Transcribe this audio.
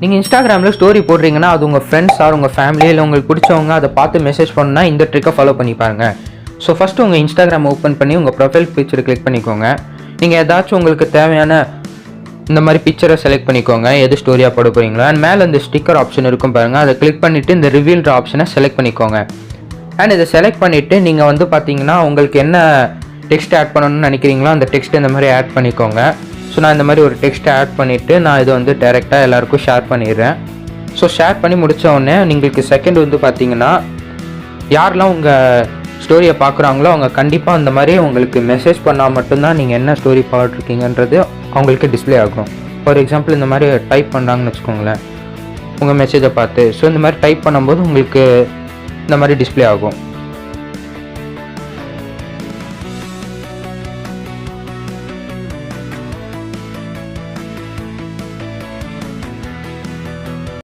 நீங்கள் இன்ஸ்டாகிராமில் ஸ்டோரி போடுறீங்கன்னா அது உங்கள் ஃப்ரெண்ட்ஸ் ஆர் உங்கள் ஃபேமிலி இல்லை உங்களுக்கு பிடிச்சவங்க அதை பார்த்து மெசேஜ் பண்ணா இந்த ட்ரிக்கை ஃபாலோ பண்ணி பாருங்க. ஸோ ஃபஸ்ட்டு உங்கள் இன்ஸ்டாகிராம் ஓப்பன் பண்ணி உங்கள் ப்ரொஃபைல் பிக்சரை கிளிக் பண்ணிக்கோங்க. நீங்கள் ஏதாச்சும் உங்களுக்கு தேவையான இந்த மாதிரி பிக்சரை செலக்ட் பண்ணிக்கோங்க, எது ஸ்டோரியாக போட போகிறீங்களோ. அண்ட் மேலே இந்த ஸ்டிக்கர் ஆப்ஷன் இருக்கும் பாருங்கள், அதை கிளிக் பண்ணிவிட்டு இந்த ரிவீல்ற ஆப்ஷனை செலக்ட் பண்ணிக்கோங்க. அண்ட் இதை செலக்ட் பண்ணிவிட்டு நீங்கள் வந்து பார்த்தீங்கன்னா உங்களுக்கு என்ன டெக்ஸ்ட் ஆட் பண்ணணும்னு நினைக்கிறீங்களோ அந்த டெக்ஸ்ட்டை இந்த மாதிரி ஆட் பண்ணிக்கோங்க. ஸோ நான் இந்த மாதிரி ஒரு டெக்ஸ்ட்டை ஆட் பண்ணிவிட்டு நான் இதை வந்து டைரெக்டாக எல்லாேருக்கும் ஷேர் பண்ணிடுறேன். ஸோ ஷேர் பண்ணி முடித்த உடனே உங்களுக்கு செகண்ட் வந்து பார்த்தீங்கன்னா யாரெல்லாம் உங்கள் ஸ்டோரியை பார்க்குறாங்களோ அவங்க கண்டிப்பாக அந்த மாதிரி உங்களுக்கு மெசேஜ் பண்ணால் மட்டும்தான் நீங்கள் என்ன ஸ்டோரி போட்டிருக்கீங்கன்றது அவங்களுக்கு டிஸ்பிளே ஆகும். ஃபார் எக்ஸாம்பிள் இந்த மாதிரி டைப் பண்ணுறாங்கன்னு வச்சுக்கோங்களேன் உங்கள் மெசேஜை பார்த்து. ஸோ இந்த மாதிரி டைப் பண்ணும்போது உங்களுக்கு இந்த மாதிரி டிஸ்பிளே ஆகும்.